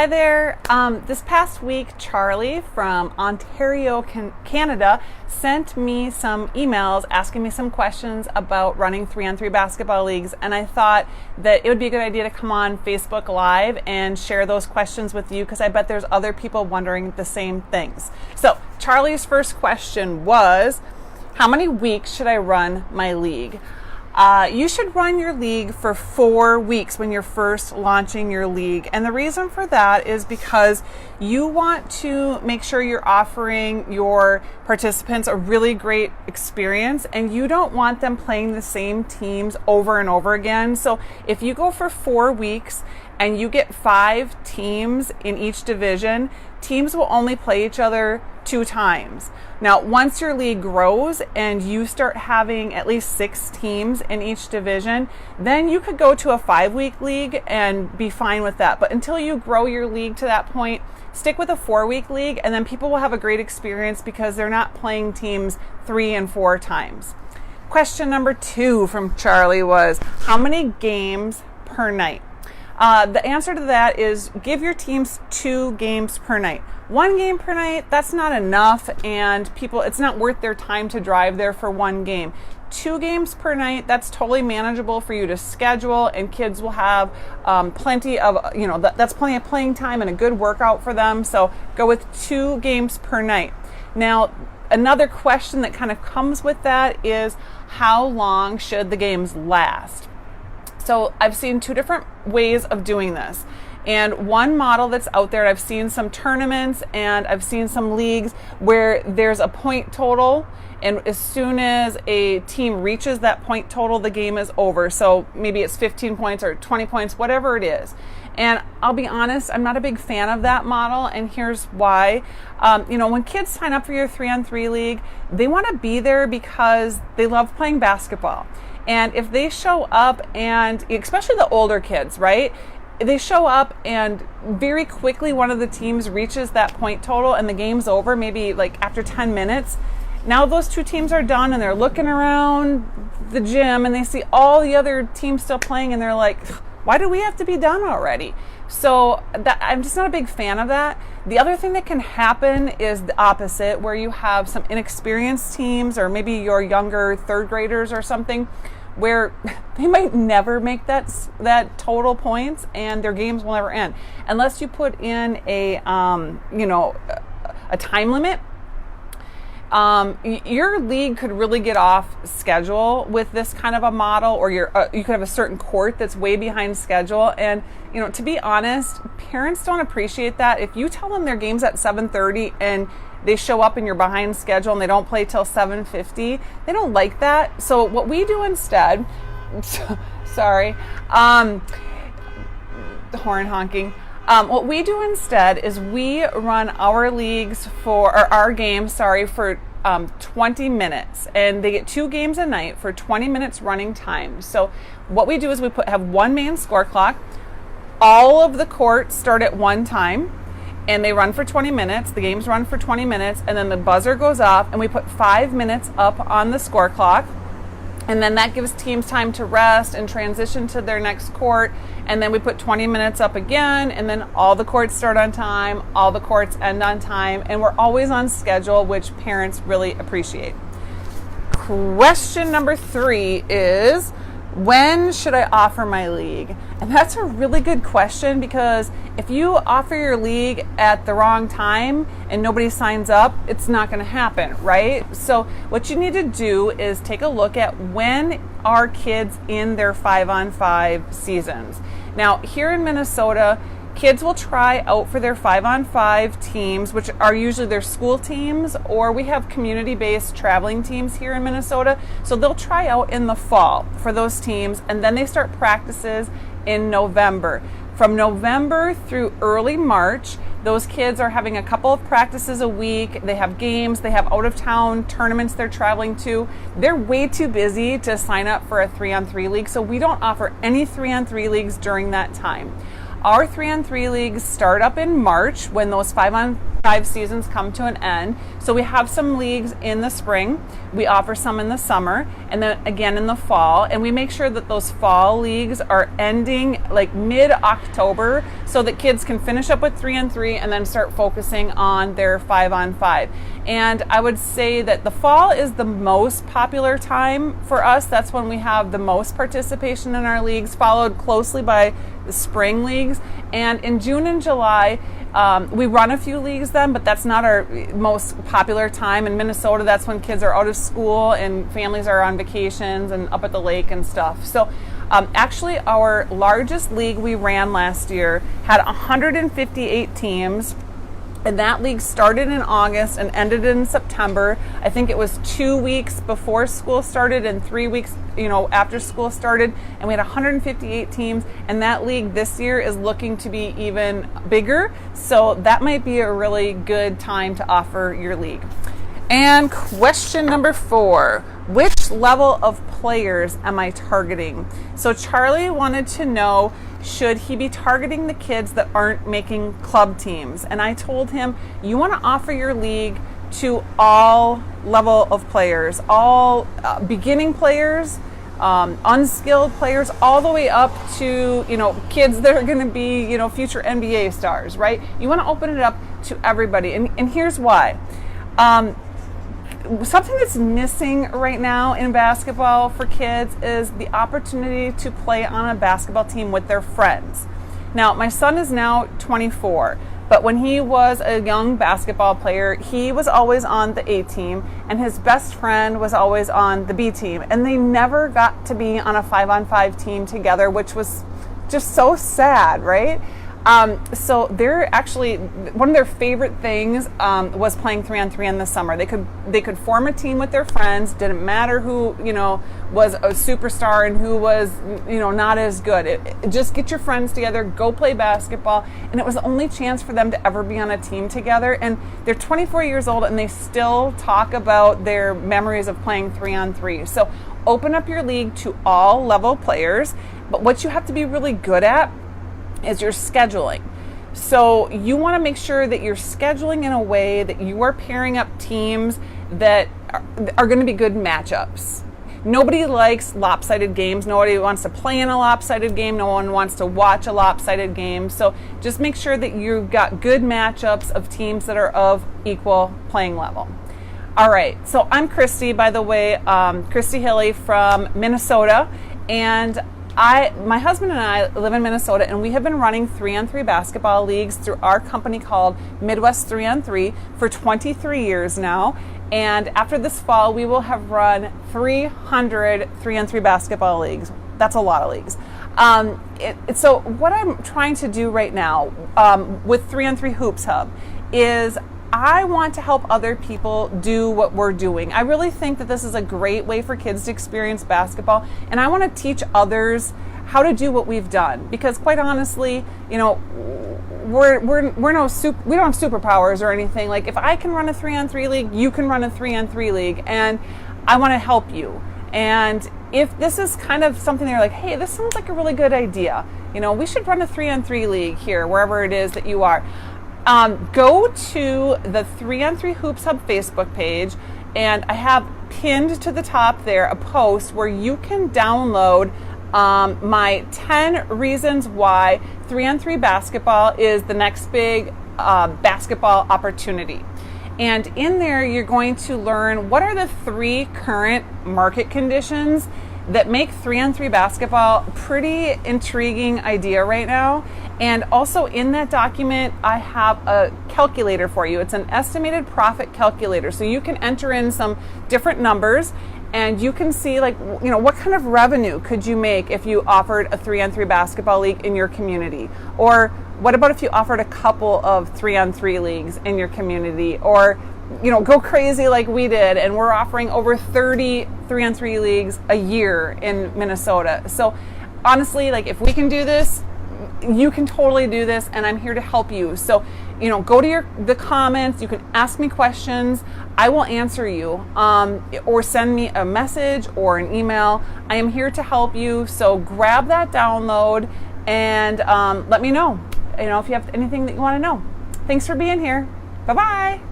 Hi there. This past week, Charlie from Ontario, Canada, sent me some emails asking me some questions about running 3-on-3 basketball leagues, and I thought that it would be a good idea to come on Facebook Live and share those questions with you because I bet there's other people wondering the same things. So, Charlie's first question was, how many weeks should I run my league? You should run your league for 4 weeks when you're first launching your league. And the reason for that is because you want to make sure you're offering your participants a really great experience, and you don't want them playing the same teams over and over again. So if you go for 4 weeks and you get 5 teams in each division, teams will only play each other 2 times. Now, once your league grows and you start having at least 6 teams in each division, then you could go to a 5-week league and be fine with that. But until you grow your league to that point, stick with a 4-week league, and then people will have a great experience because they're not playing teams 3 and 4 times. Question number 2 from Charlie was, how many games per night? The answer to that is give your teams 2 games per night. 1 game per night, that's not enough, and it's not worth their time to drive there for 1 game. 2 games per night, that's totally manageable for you to schedule, and kids will have plenty of, that's plenty of playing time and a good workout for them. So go with 2 games per night. Now, another question that kind of comes with that is, how long should the games last? So I've seen 2 different ways of doing this. And one model that's out there, I've seen some tournaments and I've seen some leagues where there's a point total, and as soon as a team reaches that point total, the game is over. So maybe it's 15 points or 20 points, whatever it is. And I'll be honest, I'm not a big fan of that model, and here's why. When kids sign up for your 3-on-3 league, they want to be there because they love playing basketball. And if they show up, and especially the older kids, right? They show up and very quickly one of the teams reaches that point total and the game's over, maybe like after 10 minutes. Now those 2 teams are done and they're looking around the gym and they see all the other teams still playing and they're like, why do we have to be done already? So I'm just not a big fan of that. The other thing that can happen is the opposite, where you have some inexperienced teams or maybe your younger 3rd graders or something, where they might never make that total points and their games will never end unless you put in a time limit. Your league could really get off schedule with this kind of a model, or you could have a certain court that's way behind schedule. And to be honest, parents don't appreciate that. If you tell them their game's at 7:30 and they show up and you're behind schedule and they don't play till 7:50, they don't like that. So what we do instead, sorry, horn honking. What we do instead is we run our leagues our games, for 20 minutes, and they get 2 games a night for 20 minutes running time. So what we do is we have 1 main score clock. All of the courts start at 1 time, and they run for 20 minutes. The games run for 20 minutes, and then the buzzer goes off, and we put 5 minutes up on the score clock. And then that gives teams time to rest and transition to their next court. And then we put 20 minutes up again, and then all the courts start on time, all the courts end on time, and we're always on schedule, which parents really appreciate. Question number 3 is, when should I offer my league? And that's a really good question, because if you offer your league at the wrong time and nobody signs up, it's not going to happen, right? So what you need to do is take a look at when are kids in their 5-on-5 seasons. Now, here in Minnesota, kids will try out for their 5-on-5 teams, which are usually their school teams, or we have community-based traveling teams here in Minnesota. So they'll try out in the fall for those teams, and then they start practices in November. From November through early March, those kids are having a couple of practices a week. They have games, they have out-of-town tournaments they're traveling to. They're way too busy to sign up for a 3-on-3 league, so we don't offer any 3-on-3 leagues during that time. Our 3-on-3 leagues start up in March when those 5-on-5 5 seasons come to an end. So we have some leagues in the spring, we offer some in the summer, and then again in the fall. And we make sure that those fall leagues are ending like mid-October so that kids can finish up with 3-on-3 and then start focusing on their 5-on-5. And I would say that the fall is the most popular time for us. That's when we have the most participation in our leagues, followed closely by the spring leagues. And in June and July, we run a few leagues then, but that's not our most popular time. In Minnesota, that's when kids are out of school and families are on vacations and up at the lake and stuff. So actually, our largest league we ran last year had 158 teams. And that league started in August and ended in September. I think it was 2 weeks before school started and 3 weeks, after school started. And we had 158 teams. And that league this year is looking to be even bigger. So that might be a really good time to offer your league. And question number 4, which level of players am I targeting? So Charlie wanted to know, should he be targeting the kids that aren't making club teams? And I told him, you want to offer your league to all level of players, all beginning players, unskilled players, all the way up to, kids that are going to be, future NBA stars, right? You want to open it up to everybody. And here's why. Something that's missing right now in basketball for kids is the opportunity to play on a basketball team with their friends. Now, my son is now 24, but when he was a young basketball player, he was always on the A team, and his best friend was always on the B team, and they never got to be on a 5-on-5 team together, which was just so sad, right? So they're actually, one of their favorite things was playing 3-on-3 in the summer. They could form a team with their friends. Didn't matter who was a superstar and who was not as good. Just get your friends together, go play basketball, and it was the only chance for them to ever be on a team together. And they're 24 years old and they still talk about their memories of playing 3-on-3. So open up your league to all level players, but what you have to be really good at is your scheduling. So you want to make sure that you're scheduling in a way that you are pairing up teams that are going to be good matchups. Nobody likes lopsided games. Nobody wants to play in a lopsided game. No one wants to watch a lopsided game. So just make sure that you've got good matchups of teams that are of equal playing level. All right, so I'm Christy, by the way, Christy Hilly from Minnesota, and my husband and I live in Minnesota, and we have been running 3-on-3 basketball leagues through our company called Midwest 3-on-3 for 23 years now. And after this fall, we will have run 300 3-on-3 basketball leagues. That's a lot of leagues. So what I'm trying to do right now with 3-on-3 Hoops Hub is I want to help other people do what we're doing. I really think that this is a great way for kids to experience basketball, and I want to teach others how to do what we've done. Because quite honestly, we don't have superpowers or anything. Like, if I can run a 3-on-3 league, you can run a 3-on-3 league, and I want to help you. And if this is kind of something that you're like, hey, this sounds like a really good idea, we should run a 3-on-3 league here, wherever it is that you are. Go to the 3-on-3 Hoops Hub Facebook page, and I have pinned to the top there a post where you can download my 10 reasons why 3-on-3 basketball is the next big basketball opportunity. And in there, you're going to learn what are the 3 current market conditions that make 3-on-3 basketball a pretty intriguing idea right now. And also in that document, I have a calculator for you. It's an estimated profit calculator. So you can enter in some different numbers and you can see what kind of revenue could you make if you offered a 3-on-3 basketball league in your community? Or what about if you offered a couple of 3-on-3 leagues in your community? Or go crazy like we did, and we're offering over 30 3-on-3 leagues a year in Minnesota. So honestly, if we can do this, you can totally do this, and I'm here to help you. So, go to the comments. You can ask me questions. I will answer you, or send me a message or an email. I am here to help you. So grab that download and let me know. If you have anything that you want to know. Thanks for being here. Bye-bye.